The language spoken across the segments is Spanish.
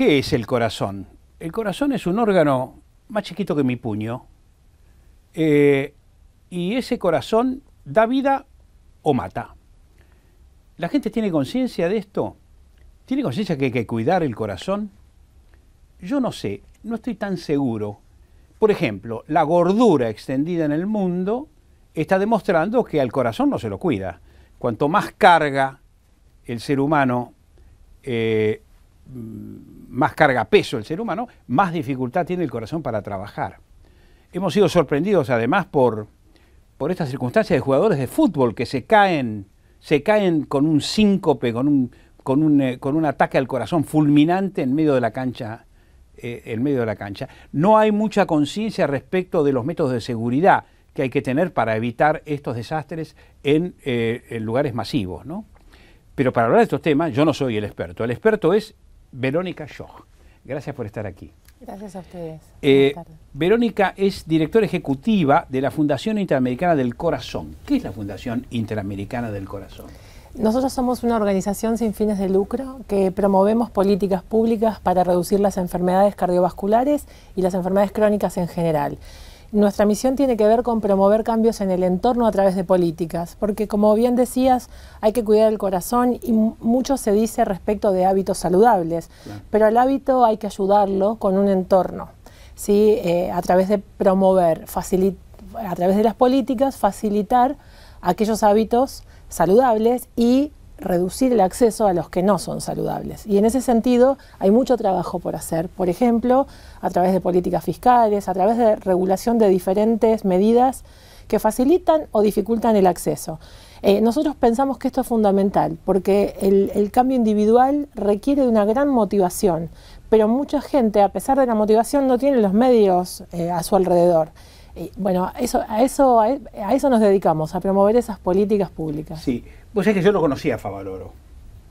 ¿Qué es el corazón? El corazón es un órgano más chiquito que mi puño, y ese corazón da vida o mata. ¿La gente tiene conciencia de esto? ¿Tiene conciencia que hay que cuidar el corazón? Yo no sé, no estoy tan seguro. Por ejemplo, la gordura extendida en el mundo está demostrando que al corazón no se lo cuida. Cuanto más carga el ser humano, más carga peso el ser humano, más dificultad tiene el corazón para trabajar. Hemos sido sorprendidos además por esta circunstancia de jugadores de fútbol que se caen con un síncope, con un ataque al corazón fulminante en medio de la cancha. No hay mucha conciencia respecto de los métodos de seguridad que hay que tener para evitar estos desastres en lugares masivos, ¿no? Pero para hablar de estos temas, yo no soy el experto. El experto es Verónica Schoch. Gracias por estar aquí. Gracias a ustedes. Verónica es directora ejecutiva de la Fundación Interamericana del Corazón. ¿Qué es la Fundación Interamericana del Corazón? Nosotros somos una organización sin fines de lucro que promovemos políticas públicas para reducir las enfermedades cardiovasculares y las enfermedades crónicas en general. Nuestra misión tiene que ver con promover cambios en el entorno a través de políticas, porque como bien decías, hay que cuidar el corazón y mucho se dice respecto de hábitos saludables, claro, pero al hábito hay que ayudarlo con un entorno, ¿sí? A través de promover, a través de las políticas, facilitar aquellos hábitos saludables y reducir el acceso a los que no son saludables. Y en ese sentido hay mucho trabajo por hacer, por ejemplo, a través de políticas fiscales, a través de regulación de diferentes medidas que facilitan o dificultan el acceso. Nosotros pensamos que esto es fundamental, porque el cambio individual requiere de una gran motivación, pero mucha gente, a pesar de la motivación, no tiene los medios a su alrededor. Bueno, a eso nos dedicamos, a promover esas políticas públicas. Sí, vos sabés que yo lo conocía a Favaloro.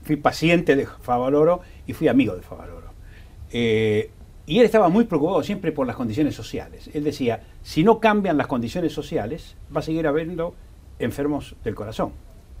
Fui paciente de Favaloro y fui amigo de Favaloro. Y él estaba muy preocupado siempre por las condiciones sociales. Él decía, si no cambian las condiciones sociales, va a seguir habiendo enfermos del corazón.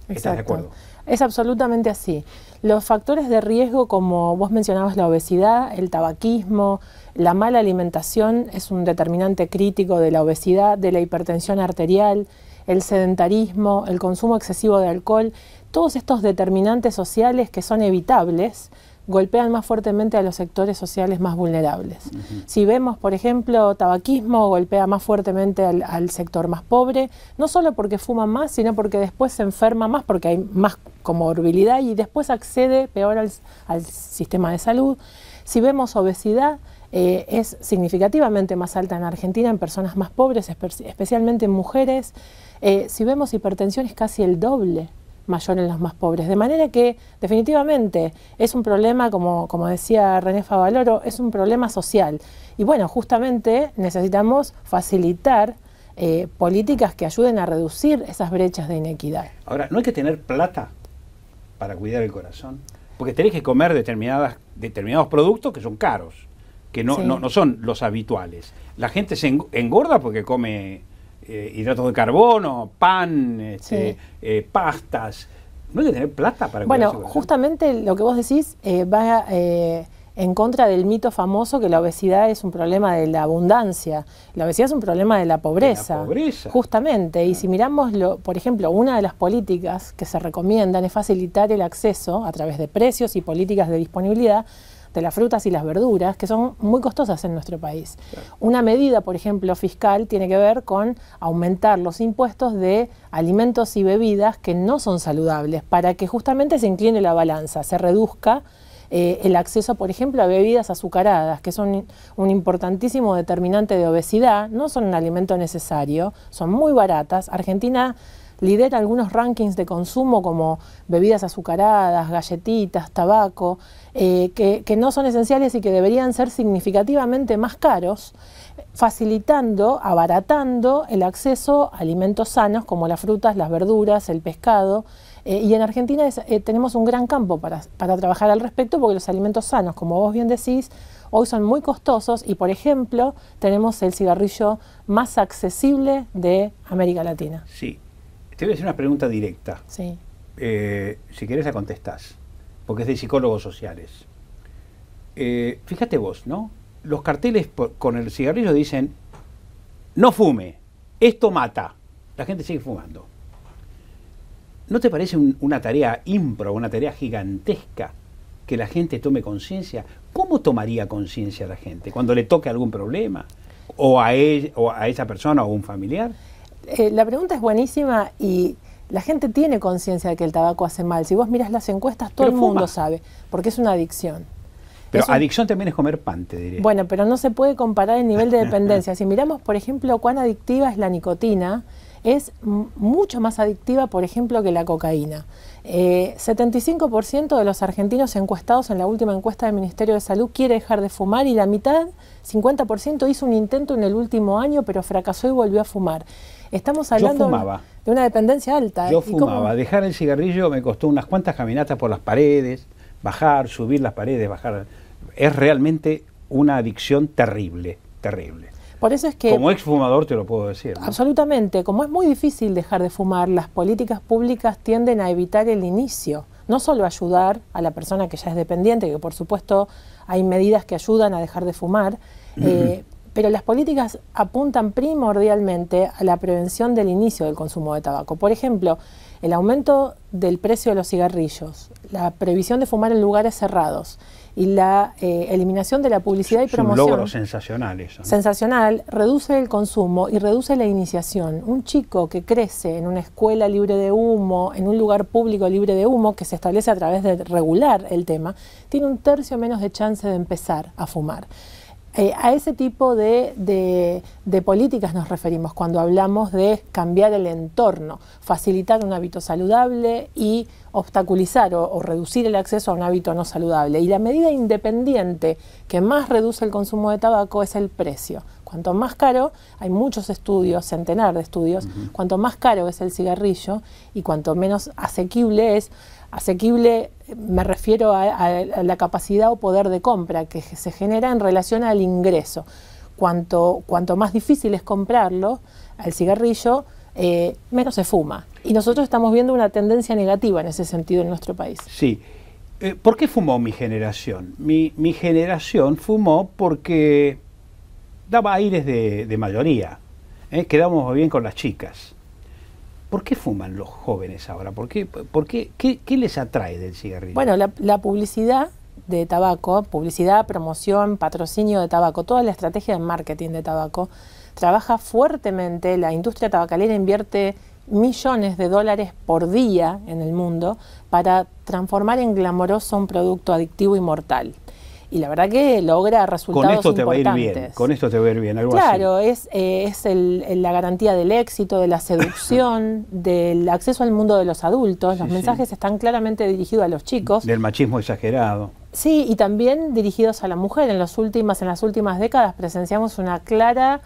¿Estás de acuerdo? Es absolutamente así. Los factores de riesgo, como vos mencionabas, la obesidad, el tabaquismo, la mala alimentación es un determinante crítico de la obesidad, de la hipertensión arterial, el sedentarismo, el consumo excesivo de alcohol, todos estos determinantes sociales que son evitables, golpean más fuertemente a los sectores sociales más vulnerables. Si vemos, por ejemplo, tabaquismo, golpea más fuertemente al sector más pobre, no solo porque fuma más, sino porque después se enferma más, porque hay más comorbilidad y después accede peor al sistema de salud. Si vemos obesidad, es significativamente más alta en Argentina en personas más pobres, especialmente en mujeres. Si vemos hipertensión, es casi el doble mayor en los más pobres, de manera que definitivamente es un problema, como decía René Favaloro, es un problema social y bueno, justamente necesitamos facilitar políticas que ayuden a reducir esas brechas de inequidad. Ahora, no hay que tener plata para cuidar el corazón, porque tenés que comer determinados productos que son caros, que no son los habituales. La gente se engorda porque come hidratos de carbono, pan, pastas. ¿No hay que tener plata para cuidar el corazón? Justamente lo que vos decís va en contra del mito famoso que la obesidad es un problema de la abundancia. La obesidad es un problema de la pobreza. De la pobreza. Justamente. Y si miramos, por ejemplo, una de las políticas que se recomiendan es facilitar el acceso a través de precios y políticas de disponibilidad de las frutas y las verduras, que son muy costosas en nuestro país. Claro. Una medida, por ejemplo, fiscal, tiene que ver con aumentar los impuestos de alimentos y bebidas que no son saludables, para que justamente se incline la balanza, se reduzca el acceso, por ejemplo, a bebidas azucaradas, que son un importantísimo determinante de obesidad, no son un alimento necesario, son muy baratas. Argentina lidera algunos rankings de consumo como bebidas azucaradas, galletitas, tabaco, que no son esenciales y que deberían ser significativamente más caros, facilitando, abaratando el acceso a alimentos sanos como las frutas, las verduras, el pescado. Y en Argentina tenemos un gran campo para trabajar al respecto, porque los alimentos sanos, como vos bien decís, hoy son muy costosos y, por ejemplo, tenemos el cigarrillo más accesible de América Latina. Sí. Te voy a hacer una pregunta directa. Sí. Si querés la contestás, porque es de psicólogos sociales. fíjate vos, ¿no? Los carteles con el cigarrillo dicen, no fume, esto mata. La gente sigue fumando. ¿No te parece una tarea ímpro, una tarea gigantesca que la gente tome conciencia? ¿Cómo tomaría conciencia la gente? ¿Cuando le toque algún problema? ¿O a esa persona o a un familiar? La pregunta es buenísima y la gente tiene conciencia de que el tabaco hace mal. Si vos miras las encuestas, todo el mundo sabe, porque es una adicción. Pero adicción también es comer pan, te diría. Bueno, pero no se puede comparar el nivel de dependencia. Si miramos, por ejemplo, cuán adictiva es la nicotina, es mucho más adictiva, por ejemplo, que la cocaína. 75% de los argentinos encuestados en la última encuesta del Ministerio de Salud quiere dejar de fumar y la mitad, 50%, hizo un intento en el último año, pero fracasó y volvió a fumar. Estamos hablando de una dependencia alta. Yo fumaba. Dejar el cigarrillo me costó unas cuantas caminatas por las paredes, bajar, subir las paredes, bajar. Es realmente una adicción terrible, terrible. Por eso es que, como exfumador te lo puedo decir, ¿no? Absolutamente. Como es muy difícil dejar de fumar, las políticas públicas tienden a evitar el inicio. No solo ayudar a la persona que ya es dependiente, que por supuesto hay medidas que ayudan a dejar de fumar, pero las políticas apuntan primordialmente a la prevención del inicio del consumo de tabaco. Por ejemplo, el aumento del precio de los cigarrillos, la prohibición de fumar en lugares cerrados y la eliminación de la publicidad y promoción. Un logro sensacional eso, ¿no? Sensacional, reduce el consumo y reduce la iniciación. Un chico que crece en una escuela libre de humo, en un lugar público libre de humo, que se establece a través de regular el tema, tiene un tercio menos de chance de empezar a fumar. A ese tipo de políticas nos referimos cuando hablamos de cambiar el entorno, facilitar un hábito saludable y obstaculizar o reducir el acceso a un hábito no saludable. Y la medida independiente que más reduce el consumo de tabaco es el precio. Cuanto más caro, hay muchos estudios, centenares de estudios, cuanto más caro es el cigarrillo y cuanto menos asequible es. Asequible me refiero a la capacidad o poder de compra que se genera en relación al ingreso. Cuanto más difícil es comprarlo, al cigarrillo, menos se fuma. Y nosotros estamos viendo una tendencia negativa en ese sentido en nuestro país. Sí. ¿Por qué fumó mi generación? Mi generación fumó porque daba aires de mayoría. Quedábamos bien con las chicas. ¿Por qué fuman los jóvenes ahora? ¿Qué les atrae del cigarrillo? Bueno, la publicidad de tabaco, publicidad, promoción, patrocinio de tabaco, toda la estrategia de marketing de tabaco, trabaja fuertemente. La industria tabacalera invierte millones de dólares por día en el mundo para transformar en glamoroso un producto adictivo y mortal. Y la verdad que logra resultados importantes. Con esto te va a ir bien, con esto te va a ir bien, algo claro, así. Es la garantía del éxito, de la seducción, del acceso al mundo de los adultos. Los mensajes están claramente dirigidos a los chicos. Del machismo exagerado. Sí, y también dirigidos a la mujer. En las últimas décadas presenciamos una clara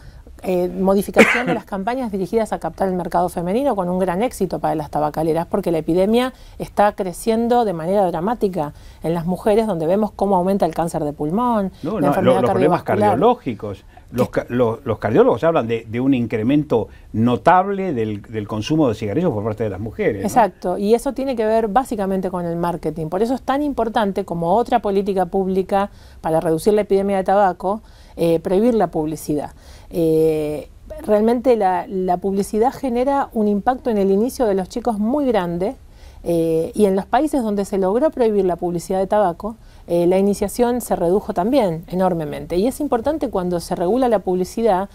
modificación de las campañas dirigidas a captar el mercado femenino con un gran éxito para las tabacaleras, porque la epidemia está creciendo de manera dramática en las mujeres, donde vemos cómo aumenta el cáncer de pulmón, la enfermedad los problemas cardiológicos. Los cardiólogos hablan de un incremento notable del consumo de cigarrillos por parte de las mujeres, ¿no? Exacto, y eso tiene que ver básicamente con el marketing. Por eso es tan importante, como otra política pública para reducir la epidemia de tabaco, prohibir la publicidad. Realmente la publicidad genera un impacto en el inicio de los chicos muy grande, y en los países donde se logró prohibir la publicidad de tabaco, la iniciación se redujo también enormemente. Y es importante, cuando se regula la publicidad,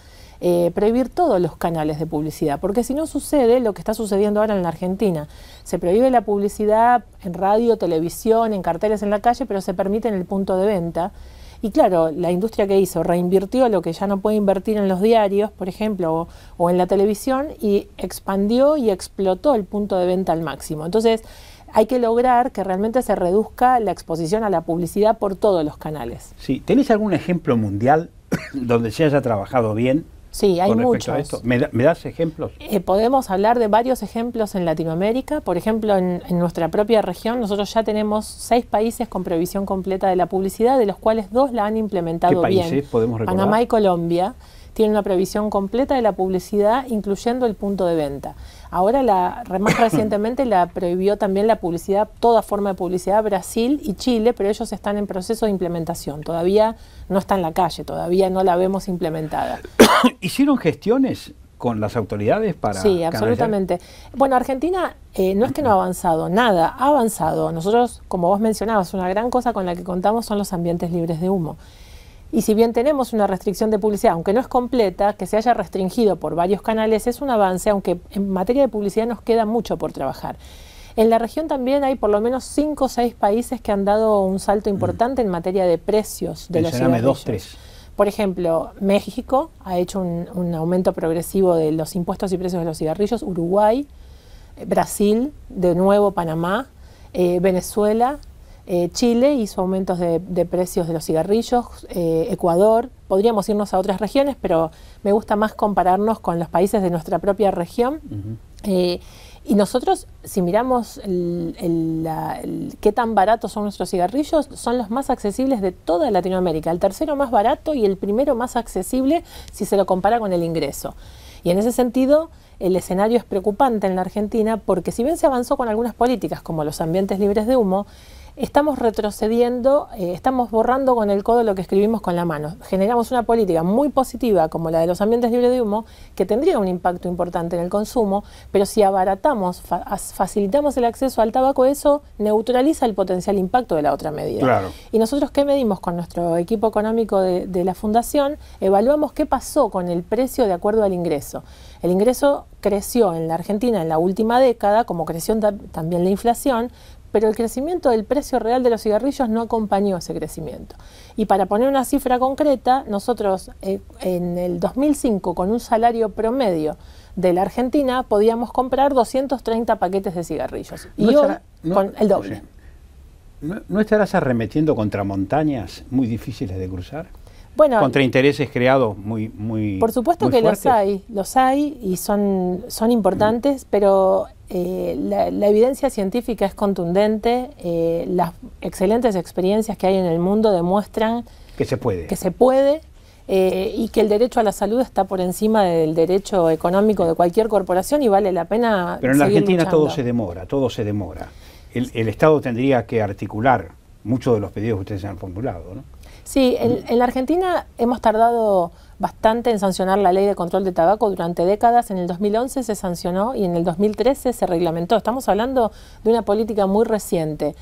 prohibir todos los canales de publicidad, porque si no sucede lo que está sucediendo ahora en la Argentina. Se prohíbe la publicidad en radio, televisión, en carteles en la calle, pero se permite en el punto de venta. Y claro, la industria que hizo, reinvirtió lo que ya no puede invertir en los diarios, por ejemplo, o en la televisión, y expandió y explotó el punto de venta al máximo. Entonces, hay que lograr que realmente se reduzca la exposición a la publicidad por todos los canales. Sí, ¿tenés algún ejemplo mundial donde se haya trabajado bien? Sí, hay muchos. ¿Me das ejemplos? Podemos hablar de varios ejemplos en Latinoamérica. Por ejemplo, en nuestra propia región, nosotros ya tenemos 6 países con prohibición completa de la publicidad, de los cuales 2 la han implementado bien. ¿Qué países podemos recordar? Panamá y Colombia tienen una prohibición completa de la publicidad, incluyendo el punto de venta. Ahora, más recientemente, la prohibió también la publicidad, toda forma de publicidad, Brasil y Chile, pero ellos están en proceso de implementación. Todavía no está en la calle, todavía no la vemos implementada. ¿Hicieron gestiones con las autoridades para Sí, absolutamente. Bueno, Argentina no es que no ha avanzado, nada, ha avanzado. Nosotros, como vos mencionabas, una gran cosa con la que contamos son los ambientes libres de humo. Y si bien tenemos una restricción de publicidad, aunque no es completa, que se haya restringido por varios canales, es un avance, aunque en materia de publicidad nos queda mucho por trabajar. En la región también hay por lo menos 5 o 6 países que han dado un salto importante en materia de precios de los cigarrillos. 2, 3. Por ejemplo, México ha hecho un aumento progresivo de los impuestos y precios de los cigarrillos, Uruguay, Brasil, de nuevo Panamá, Venezuela, Chile hizo aumentos de precios de los cigarrillos, Ecuador, podríamos irnos a otras regiones, pero me gusta más compararnos con los países de nuestra propia región. Y nosotros, si miramos qué tan baratos son nuestros cigarrillos, son los más accesibles de toda Latinoamérica, el tercero más barato y el primero más accesible si se lo compara con el ingreso. Y en ese sentido, el escenario es preocupante en la Argentina porque si bien se avanzó con algunas políticas como los ambientes libres de humo, estamos retrocediendo, estamos borrando con el codo lo que escribimos con la mano. Generamos una política muy positiva como la de los ambientes libres de humo, que tendría un impacto importante en el consumo, pero si abaratamos, facilitamos el acceso al tabaco, eso neutraliza el potencial impacto de la otra medida. Claro. Y nosotros, ¿qué medimos con nuestro equipo económico de la Fundación? Evaluamos qué pasó con el precio de acuerdo al ingreso. El ingreso creció en la Argentina en la última década, como creció también la inflación, pero el crecimiento del precio real de los cigarrillos no acompañó ese crecimiento. Y para poner una cifra concreta, nosotros en el 2005, con un salario promedio de la Argentina, podíamos comprar 230 paquetes de cigarrillos. Y hoy, con el doble. ¿No estarás arremetiendo contra montañas muy difíciles de cruzar? Bueno, contra intereses creados muy por supuesto muy que fuertes. los hay y son importantes, pero la evidencia científica es contundente, las excelentes experiencias que hay en el mundo demuestran que se puede. Y que el derecho a la salud está por encima del derecho económico de cualquier corporación y vale la pena. Pero en la Argentina luchando. todo se demora. El Estado tendría que articular muchos de los pedidos que ustedes han formulado, ¿no? Sí, en la Argentina hemos tardado bastante en sancionar la ley de control de tabaco durante décadas. En el 2011 se sancionó y en el 2013 se reglamentó. Estamos hablando de una política muy reciente.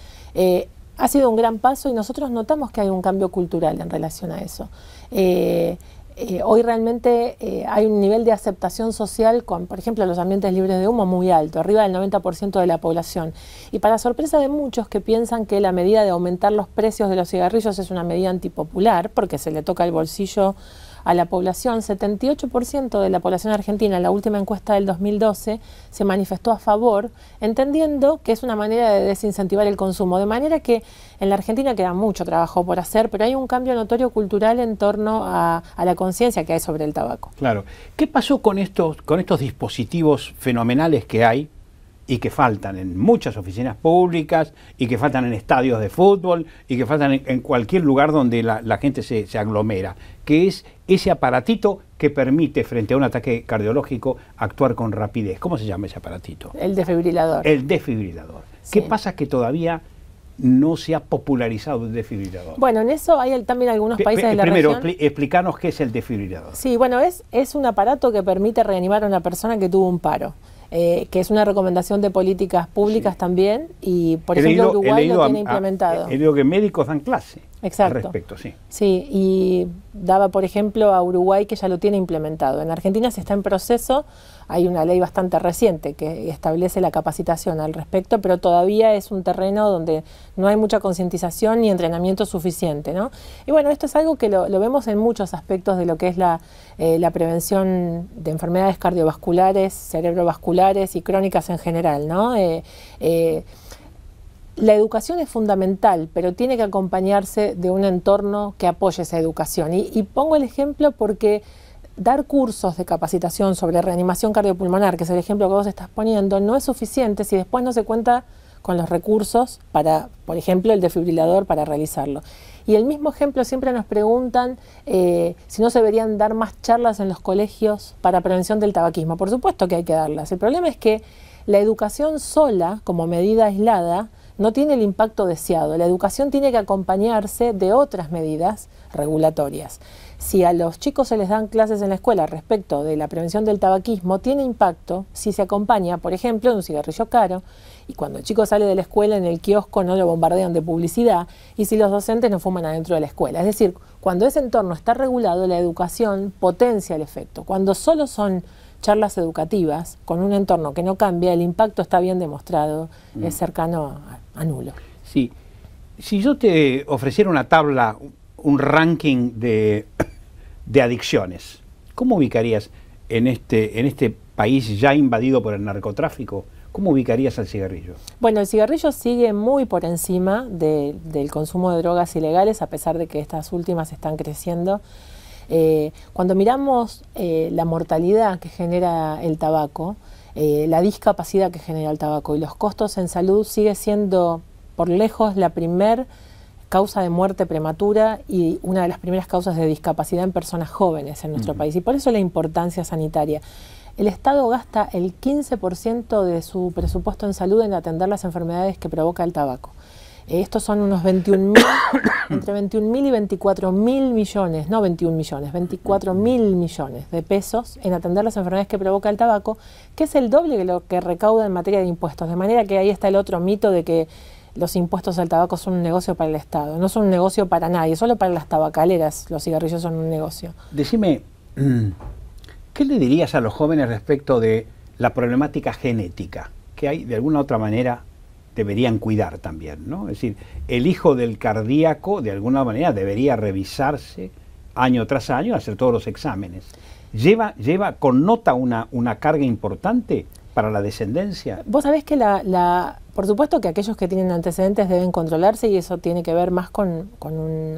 Ha sido un gran paso y nosotros notamos que hay un cambio cultural en relación a eso. Hoy realmente hay un nivel de aceptación social con, por ejemplo, los ambientes libres de humo muy alto, arriba del 90% de la población. Y para sorpresa de muchos que piensan que la medida de aumentar los precios de los cigarrillos es una medida antipopular, porque se le toca el bolsillo a la población, 78% de la población argentina en la última encuesta del 2012 se manifestó a favor, entendiendo que es una manera de desincentivar el consumo. De manera que en la Argentina queda mucho trabajo por hacer, pero hay un cambio notorio cultural en torno a la conciencia que hay sobre el tabaco. Claro. ¿Qué pasó con estos dispositivos fenomenales que hay y que faltan en muchas oficinas públicas y que faltan en estadios de fútbol y que faltan en cualquier lugar donde la gente se aglomera, que es ese aparatito que permite frente a un ataque cardiológico actuar con rapidez? ¿Cómo se llama ese aparatito? El desfibrilador. El desfibrilador. Sí. ¿Qué pasa que todavía no se ha popularizado el desfibrilador? Bueno, en eso hay también algunos países de la región. Primero, explícanos qué es el desfibrilador. Sí, bueno, es un aparato que permite reanimar a una persona que tuvo un paro. Que es una recomendación de políticas públicas también, y por ejemplo Uruguay lo tiene implementado. He leído que médicos dan clase. Exacto. Al respecto, sí. Sí, y daba por ejemplo a Uruguay que ya lo tiene implementado. En Argentina se está en proceso, hay una ley bastante reciente que establece la capacitación al respecto, pero todavía es un terreno donde no hay mucha concientización ni entrenamiento suficiente, ¿no? Y bueno, esto es algo que lo vemos en muchos aspectos de lo que es la prevención de enfermedades cardiovasculares, cerebrovasculares y crónicas en general, ¿no? La educación es fundamental, pero tiene que acompañarse de un entorno que apoye esa educación. Y pongo el ejemplo porque dar cursos de capacitación sobre reanimación cardiopulmonar, que es el ejemplo que vos estás poniendo, no es suficiente si después no se cuenta con los recursos para, por ejemplo, el desfibrilador para realizarlo. Y el mismo ejemplo siempre nos preguntan si no se deberían dar más charlas en los colegios para prevención del tabaquismo. Por supuesto que hay que darlas. El problema es que la educación sola, como medida aislada, no tiene el impacto deseado. La educación tiene que acompañarse de otras medidas regulatorias. Si a los chicos se les dan clases en la escuela respecto de la prevención del tabaquismo, tiene impacto si se acompaña, por ejemplo, de un cigarrillo caro, y cuando el chico sale de la escuela en el kiosco no lo bombardean de publicidad, y si los docentes no fuman adentro de la escuela. Es decir, cuando ese entorno está regulado, la educación potencia el efecto. Cuando solo son charlas educativas, con un entorno que no cambia, el impacto está bien demostrado, es cercano a nulo. Sí. Si yo te ofreciera una tabla, un ranking de adicciones, ¿cómo ubicarías en este país ya invadido por el narcotráfico? ¿Cómo ubicarías al cigarrillo? Bueno, el cigarrillo sigue muy por encima del consumo de drogas ilegales, a pesar de que estas últimas están creciendo. Cuando miramos la mortalidad que genera el tabaco, la discapacidad que genera el tabaco y los costos en salud, sigue siendo por lejos la primer causa de muerte prematura y una de las primeras causas de discapacidad en personas jóvenes en nuestro país. Y por eso la importancia sanitaria. El Estado gasta el 15% de su presupuesto en salud en atender las enfermedades que provoca el tabaco. Estos son unos 21.000, entre 21.000 y 24.000 millones, no 21 millones, 24.000 millones de pesos en atender las enfermedades que provoca el tabaco, que es el doble de lo que recauda en materia de impuestos. De manera que ahí está el otro mito de que los impuestos al tabaco son un negocio para el Estado. No son un negocio para nadie, solo para las tabacaleras los cigarrillos son un negocio. Decime, ¿qué le dirías a los jóvenes respecto de la problemática genética? Que hay, de alguna u otra manera, deberían cuidar también, ¿no? Es decir, el hijo del cardíaco, de alguna manera, debería revisarse año tras año, hacer todos los exámenes. ¿Connota una carga importante para la descendencia? Vos sabés que por supuesto que aquellos que tienen antecedentes deben controlarse y eso tiene que ver más con un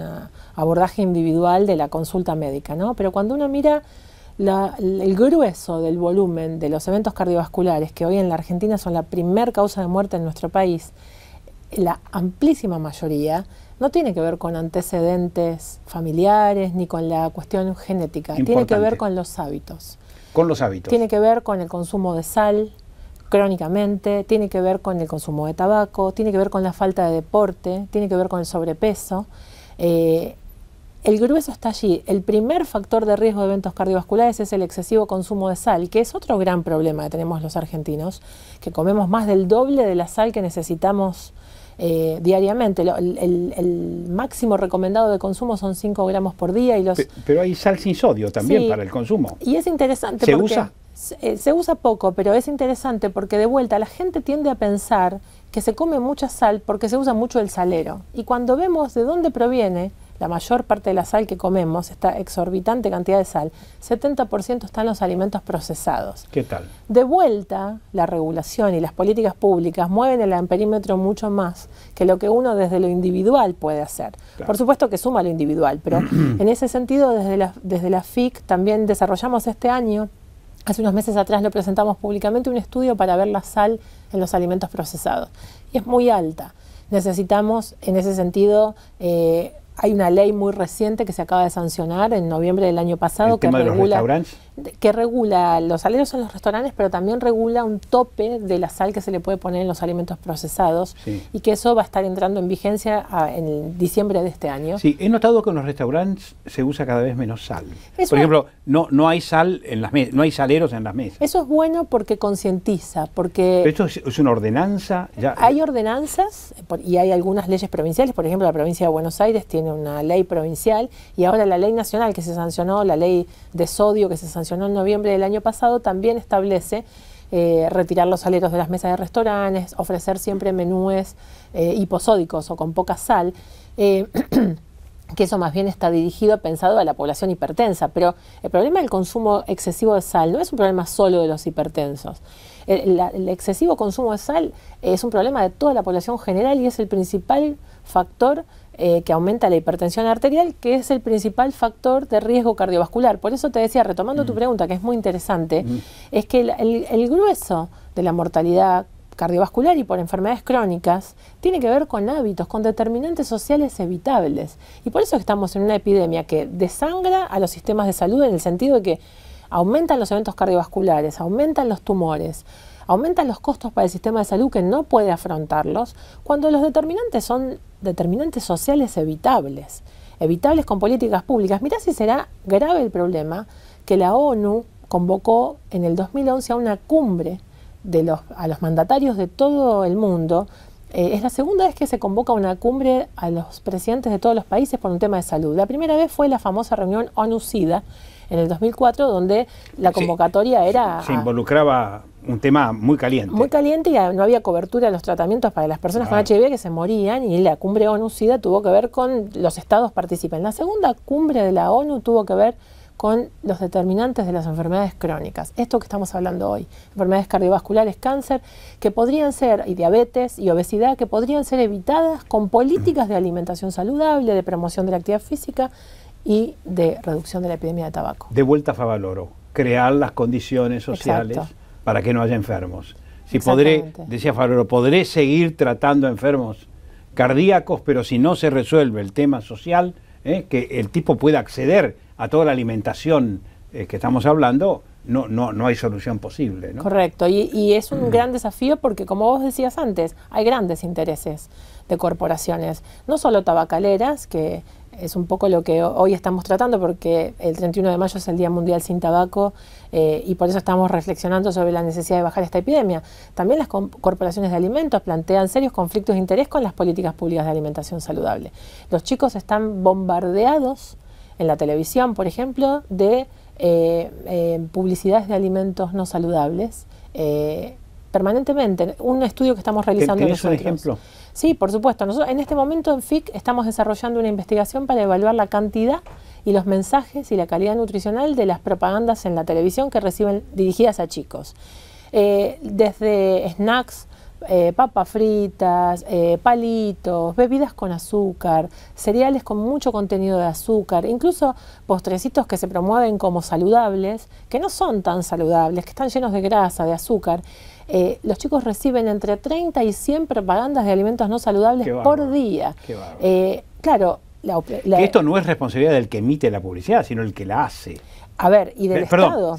abordaje individual de la consulta médica, ¿no? Pero cuando uno mira el grueso del volumen de los eventos cardiovasculares, que hoy en la Argentina son la primer causa de muerte en nuestro país, la amplísima mayoría no tiene que ver con antecedentes familiares ni con la cuestión genética, tiene que ver con los hábitos. Con los hábitos. Tiene que ver con el consumo de sal crónicamente, tiene que ver con el consumo de tabaco, tiene que ver con la falta de deporte, tiene que ver con el sobrepeso. El grueso está allí. El primer factor de riesgo de eventos cardiovasculares es el excesivo consumo de sal, que es otro gran problema que tenemos los argentinos, que comemos más del doble de la sal que necesitamos diariamente. El máximo recomendado de consumo son 5 gramos por día. Pero hay sal sin sodio también, sí, para el consumo. Y es interesante. ¿Se usa? Se usa poco, pero es interesante porque de vuelta la gente tiende a pensar que se come mucha sal porque se usa mucho el salero. Y cuando vemos de dónde proviene la mayor parte de la sal que comemos, esta exorbitante cantidad de sal, 70% está en los alimentos procesados. ¿Qué tal? De vuelta, la regulación y las políticas públicas mueven el amperímetro mucho más que lo que uno desde lo individual puede hacer. Claro. Por supuesto que suma lo individual, pero en ese sentido desde la FIC también desarrollamos este año, hace unos meses atrás lo presentamos públicamente, un estudio para ver la sal en los alimentos procesados. Y es muy alta. Necesitamos, en ese sentido, hay una ley muy reciente que se acaba de sancionar en noviembre del año pasado que regula los saleros en los restaurantes, pero también regula un tope de la sal que se le puede poner en los alimentos procesados, sí, y que eso va a estar entrando en vigencia en diciembre de este año. Sí, he notado que en los restaurantes se usa cada vez menos sal. Por ejemplo, no hay sal en las mesas, no hay saleros en las mesas. Eso es bueno porque concientiza, porque... ¿Pero esto es una ordenanza? Hay ordenanzas y hay algunas leyes provinciales, por ejemplo, la provincia de Buenos Aires tiene una ley provincial y ahora la ley nacional que se sancionó, la ley de sodio que se sancionó en noviembre del año pasado, también establece retirar los saleros de las mesas de restaurantes, ofrecer siempre menúes hiposódicos o con poca sal, que eso más bien está dirigido, pensado a la población hipertensa. Pero el problema del consumo excesivo de sal no es un problema solo de los hipertensos. El excesivo consumo de sal es un problema de toda la población general y es el principal factor que aumenta la hipertensión arterial, que es el principal factor de riesgo cardiovascular. Por eso te decía, retomando tu pregunta, que es muy interesante, es que el grueso de la mortalidad cardiovascular y por enfermedades crónicas tiene que ver con hábitos, con determinantes sociales evitables. Y por eso estamos en una epidemia que desangra a los sistemas de salud en el sentido de que aumentan los eventos cardiovasculares, aumentan los tumores, aumentan los costos para el sistema de salud que no puede afrontarlos, cuando los determinantes son determinantes sociales evitables, evitables con políticas públicas. Mirá si será grave el problema que la ONU convocó en el 2011 a una cumbre a los mandatarios de todo el mundo. Es la segunda vez que se convoca una cumbre a los presidentes de todos los países por un tema de salud. La primera vez fue la famosa reunión ONU-SIDA en el 2004, donde la convocatoria era... Se involucraba un tema muy caliente. Muy caliente y no había cobertura de los tratamientos para las personas con HIV que se morían, y la cumbre ONU-SIDA tuvo que ver con los estados participantes. La segunda cumbre de la ONU tuvo que ver con los determinantes de las enfermedades crónicas. Esto que estamos hablando hoy, enfermedades cardiovasculares, cáncer, que podrían ser, y diabetes y obesidad, que podrían ser evitadas con políticas de alimentación saludable, de promoción de la actividad física y de reducción de la epidemia de tabaco. De vuelta a Favaloro, crear las condiciones sociales para que no haya enfermos. Si podré, decía Favaloro, podré seguir tratando enfermos cardíacos, pero si no se resuelve el tema social, que el tipo pueda acceder a toda la alimentación que estamos hablando, no hay solución posible, ¿no? Correcto, y es un gran desafío porque, como vos decías antes, hay grandes intereses de corporaciones, no solo tabacaleras, que es un poco lo que hoy estamos tratando, porque el 31 de mayo es el Día Mundial Sin Tabaco, y por eso estamos reflexionando sobre la necesidad de bajar esta epidemia. También las corporaciones de alimentos plantean serios conflictos de interés con las políticas públicas de alimentación saludable. Los chicos están bombardeados en la televisión, por ejemplo, de publicidades de alimentos no saludables, permanentemente. Un estudio que estamos realizando nosotros. ¿Tienes un ejemplo? Sí, por supuesto. Nosotros en este momento en FIC estamos desarrollando una investigación para evaluar la cantidad y los mensajes y la calidad nutricional de las propagandas en la televisión que reciben dirigidas a chicos. Desde snacks, papas fritas, palitos, bebidas con azúcar, cereales con mucho contenido de azúcar, incluso postrecitos que se promueven como saludables, que no son tan saludables, que están llenos de grasa, de azúcar. Los chicos reciben entre 30 y 100 propagandas de alimentos no saludables por día. Claro, que esto no es responsabilidad del que emite la publicidad, sino el que la hace. A ver, y del Estado.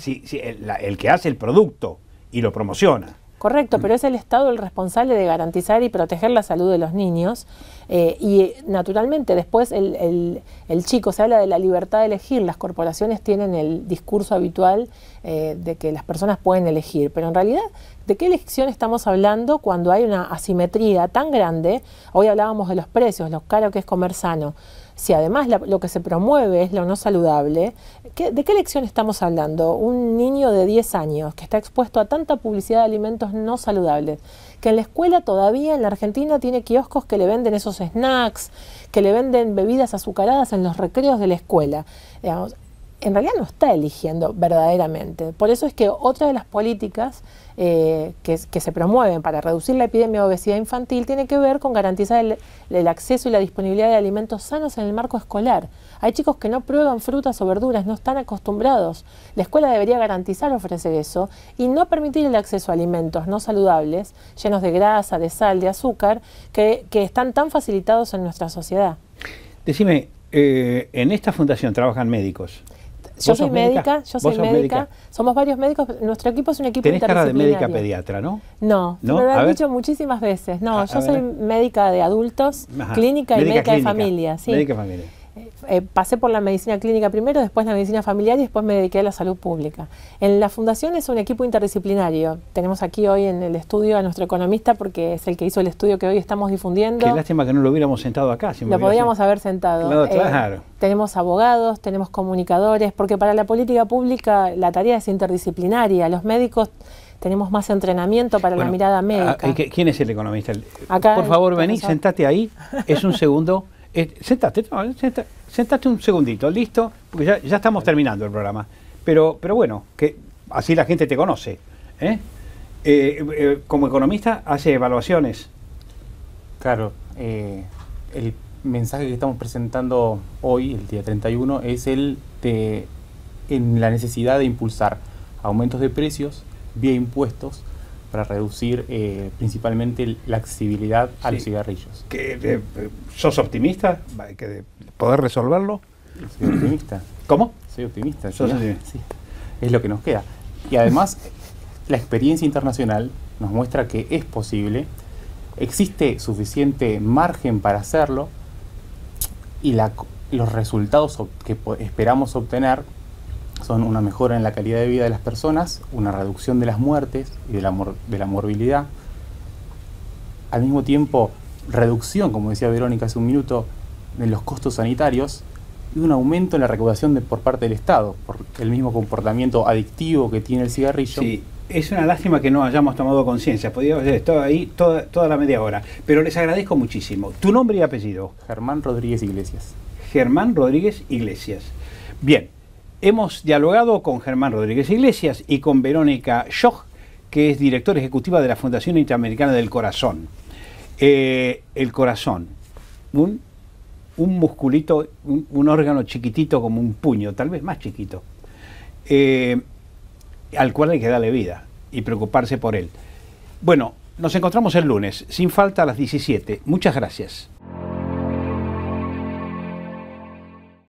El que hace el producto y lo promociona. Correcto, pero es el Estado el responsable de garantizar y proteger la salud de los niños, y naturalmente después el chico, se habla de la libertad de elegir, las corporaciones tienen el discurso habitual de que las personas pueden elegir, pero en realidad, ¿de qué elección estamos hablando cuando hay una asimetría tan grande? Hoy hablábamos de los precios, lo caro que es comer sano. Si además lo que se promueve es lo no saludable, ¿de qué elección estamos hablando? Un niño de 10 años que está expuesto a tanta publicidad de alimentos no saludables, que en la escuela todavía en la Argentina tiene kioscos que le venden esos snacks, que le venden bebidas azucaradas en los recreos de la escuela. Digamos, en realidad no está eligiendo verdaderamente. Por eso es que otra de las políticas que se promueven para reducir la epidemia de obesidad infantil tiene que ver con garantizar el acceso y la disponibilidad de alimentos sanos en el marco escolar. Hay chicos que no prueban frutas o verduras, no están acostumbrados. La escuela debería garantizar ofrecer eso y no permitir el acceso a alimentos no saludables, llenos de grasa, de sal, de azúcar, que están tan facilitados en nuestra sociedad. Decime, en esta fundación trabajan médicos. Yo soy médica, somos varios médicos, nuestro equipo es un equipo interdisciplinario. Tenés cara de médica pediatra, ¿no? No, me lo han dicho muchísimas veces. No, yo soy médica de adultos, clínica y médica de familia. Sí. Médica de familia. Pasé por la medicina clínica primero, después la medicina familiar y después me dediqué a la salud pública. En la fundación es un equipo interdisciplinario. Tenemos aquí hoy en el estudio a nuestro economista porque es el que hizo el estudio que hoy estamos difundiendo. Qué lástima que no lo hubiéramos sentado acá. Lo podríamos haber sentado. Claro. Tenemos abogados, tenemos comunicadores, porque para la política pública la tarea es interdisciplinaria. Los médicos tenemos más entrenamiento para la mirada médica. ¿Quién es el economista? Acá, por favor, vení, sentate ahí. Es un segundo. Sentate un segundito, listo, porque ya estamos terminando el programa. Pero bueno, que así la gente te conoce. Como economista hace evaluaciones. Claro, el mensaje que estamos presentando hoy, el día 31, es el de la necesidad de impulsar aumentos de precios vía impuestos para reducir principalmente la accesibilidad a los cigarrillos. ¿Sos optimista de poder resolverlo? Soy optimista. ¿Cómo? Soy optimista. ¿Sos ¿sí? optimista? Sí. Es lo que nos queda. Y además, la experiencia internacional nos muestra que es posible, existe suficiente margen para hacerlo y los resultados que esperamos obtener son una mejora en la calidad de vida de las personas, una reducción de las muertes y de la morbilidad. Al mismo tiempo, reducción, como decía Verónica hace un minuto, de los costos sanitarios y un aumento en la recaudación por parte del Estado, por el mismo comportamiento adictivo que tiene el cigarrillo. Sí, es una lástima que no hayamos tomado conciencia. Podríamos haber estado ahí toda la media hora. Pero les agradezco muchísimo. ¿Tu nombre y apellido? Germán Rodríguez Iglesias. Germán Rodríguez Iglesias. Bien, hemos dialogado con Germán Rodríguez Iglesias y con Verónica Schoch, que es directora ejecutiva de la Fundación Interamericana del Corazón. El corazón, un musculito, un órgano chiquitito como un puño, tal vez más chiquito, al cual hay que darle vida y preocuparse por él. Bueno, nos encontramos el lunes, sin falta a las 17. Muchas gracias.